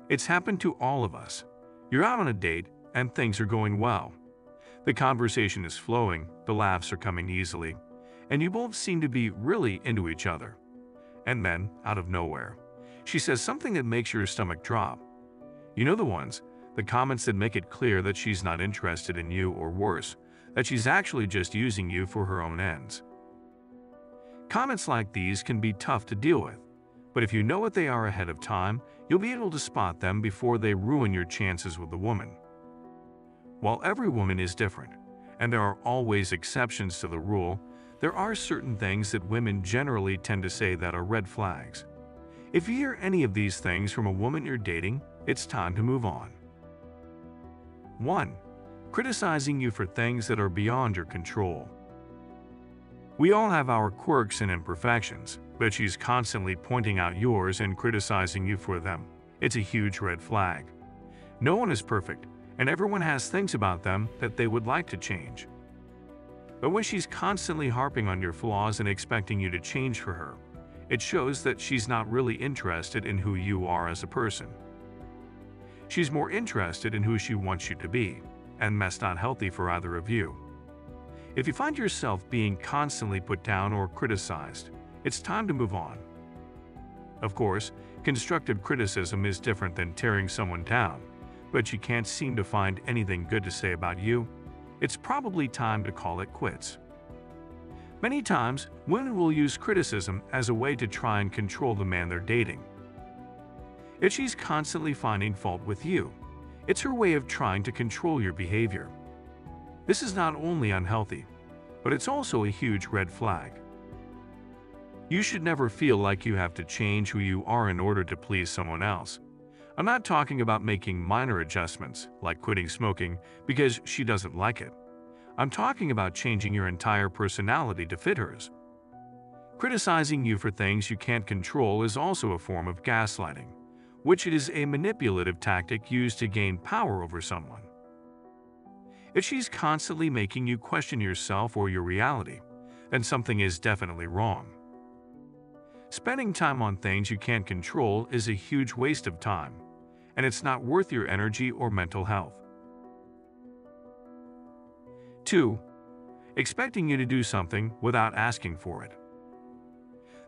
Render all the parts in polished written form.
It's happened to all of us. You're out on a date and things are going well. The conversation is flowing, the laughs are coming easily, and you both seem to be really into each other. And then, out of nowhere, she says something that makes your stomach drop. You know the ones, the comments that make it clear that she's not interested in you, or worse, that she's actually just using you for her own ends. Comments like these can be tough to deal with, but if you know what they are ahead of time, you'll be able to spot them before they ruin your chances with the woman. While every woman is different, and there are always exceptions to the rule, there are certain things that women generally tend to say that are red flags. If you hear any of these things from a woman you're dating, it's time to move on. 1. Criticizing you for things that are beyond your control. We all have our quirks and imperfections, but she's constantly pointing out yours and criticizing you for them. It's a huge red flag. No one is perfect, and everyone has things about them that they would like to change. But when she's constantly harping on your flaws and expecting you to change for her, it shows that she's not really interested in who you are as a person. She's more interested in who she wants you to be, and that's not healthy for either of you. If you find yourself being constantly put down or criticized, it's time to move on. Of course, constructive criticism is different than tearing someone down, but you can't seem to find anything good to say about you, it's probably time to call it quits. Many times, women will use criticism as a way to try and control the man they're dating. If she's constantly finding fault with you, it's her way of trying to control your behavior. This is not only unhealthy, but it's also a huge red flag. You should never feel like you have to change who you are in order to please someone else. I'm not talking about making minor adjustments, like quitting smoking because she doesn't like it. I'm talking about changing your entire personality to fit hers. Criticizing you for things you can't control is also a form of gaslighting, which is a manipulative tactic used to gain power over someone. If she's constantly making you question yourself or your reality, then something is definitely wrong. Spending time on things you can't control is a huge waste of time, and it's not worth your energy or mental health. 2. Expecting you to do something without asking for it.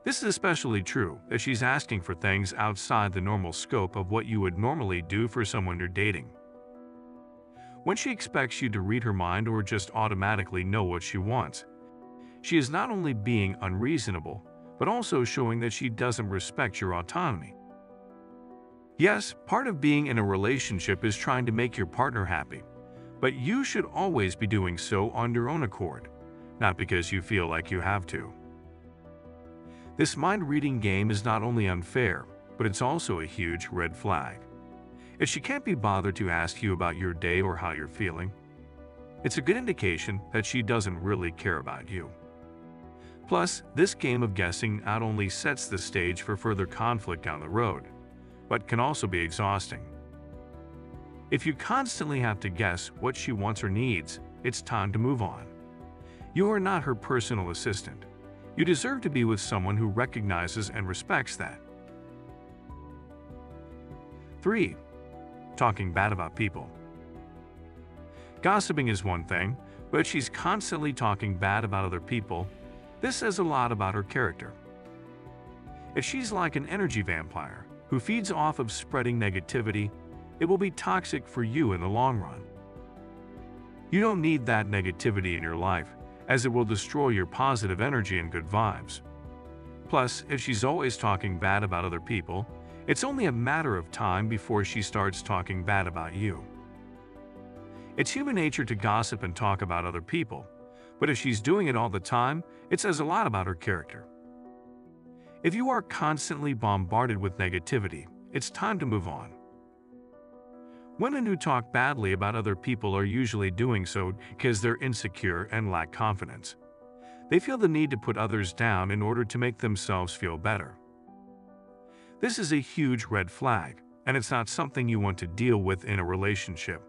This is especially true if she's asking for things outside the normal scope of what you would normally do for someone you're dating. When she expects you to read her mind or just automatically know what she wants, she is not only being unreasonable, but also showing that she doesn't respect your autonomy. Yes, part of being in a relationship is trying to make your partner happy, but you should always be doing so on your own accord, not because you feel like you have to. This mind-reading game is not only unfair, but it's also a huge red flag. If she can't be bothered to ask you about your day or how you're feeling, it's a good indication that she doesn't really care about you. Plus, this game of guessing not only sets the stage for further conflict down the road, but can also be exhausting. If you constantly have to guess what she wants or needs, it's time to move on. You are not her personal assistant. You deserve to be with someone who recognizes and respects that. 3. Talking bad about people. Gossiping is one thing, but she's constantly talking bad about other people. This says a lot about her character. If she's like an energy vampire who feeds off of spreading negativity, it will be toxic for you in the long run. You don't need that negativity in your life, as it will destroy your positive energy and good vibes. Plus, if she's always talking bad about other people, it's only a matter of time before she starts talking bad about you. It's human nature to gossip and talk about other people, but if she's doing it all the time, it says a lot about her character. If you are constantly bombarded with negativity, it's time to move on. Women who talk badly about other people are usually doing so because they're insecure and lack confidence. They feel the need to put others down in order to make themselves feel better. This is a huge red flag, and it's not something you want to deal with in a relationship.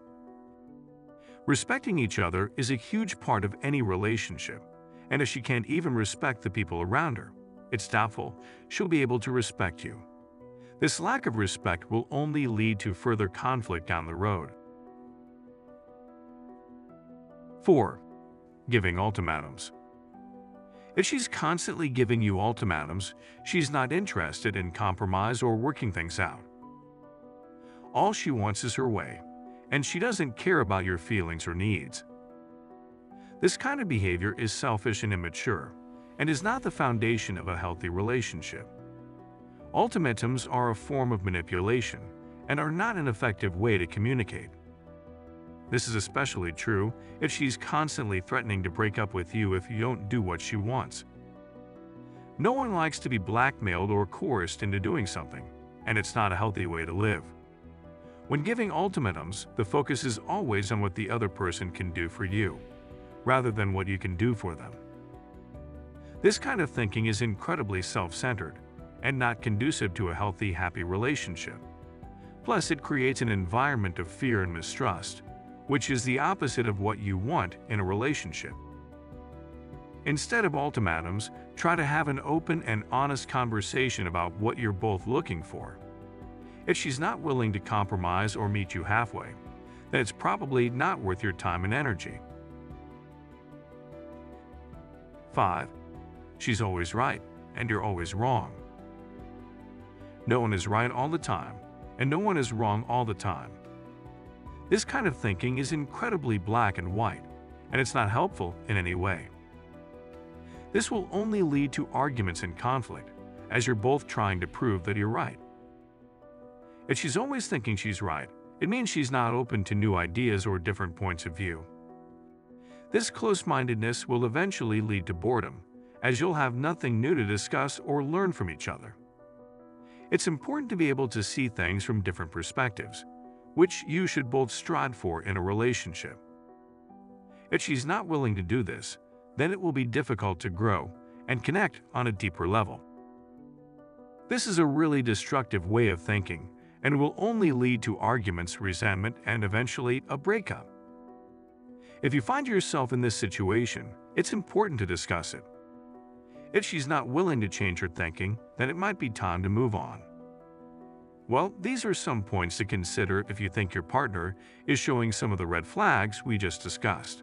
Respecting each other is a huge part of any relationship, and if she can't even respect the people around her, it's doubtful she'll be able to respect you. This lack of respect will only lead to further conflict down the road. 4. Giving ultimatums. If she's constantly giving you ultimatums, she's not interested in compromise or working things out. All she wants is her way, and she doesn't care about your feelings or needs. This kind of behavior is selfish and immature, and is not the foundation of a healthy relationship. Ultimatums are a form of manipulation and are not an effective way to communicate. This is especially true if she's constantly threatening to break up with you if you don't do what she wants. No one likes to be blackmailed or coerced into doing something, and it's not a healthy way to live. When giving ultimatums, the focus is always on what the other person can do for you, rather than what you can do for them. This kind of thinking is incredibly self-centered and not conducive to a healthy, happy relationship. Plus, it creates an environment of fear and mistrust, which is the opposite of what you want in a relationship. Instead of ultimatums, try to have an open and honest conversation about what you're both looking for. If she's not willing to compromise or meet you halfway, then it's probably not worth your time and energy. 5. She's always right, and you're always wrong. No one is right all the time, and no one is wrong all the time. This kind of thinking is incredibly black and white, and it's not helpful in any way. This will only lead to arguments and conflict, as you're both trying to prove that you're right. If she's always thinking she's right, it means she's not open to new ideas or different points of view. This close-mindedness will eventually lead to boredom, as you'll have nothing new to discuss or learn from each other. It's important to be able to see things from different perspectives, which you should both strive for in a relationship. If she's not willing to do this, then it will be difficult to grow and connect on a deeper level. This is a really destructive way of thinking and will only lead to arguments, resentment, and eventually a breakup. If you find yourself in this situation, it's important to discuss it. If she's not willing to change her thinking, then it might be time to move on. Well, these are some points to consider if you think your partner is showing some of the red flags we just discussed.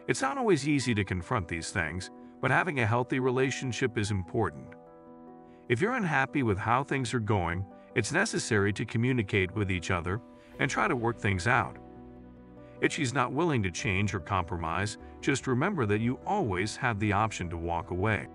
It's not always easy to confront these things, but having a healthy relationship is important. If you're unhappy with how things are going, it's necessary to communicate with each other and try to work things out. If she's not willing to change or compromise, just remember that you always have the option to walk away.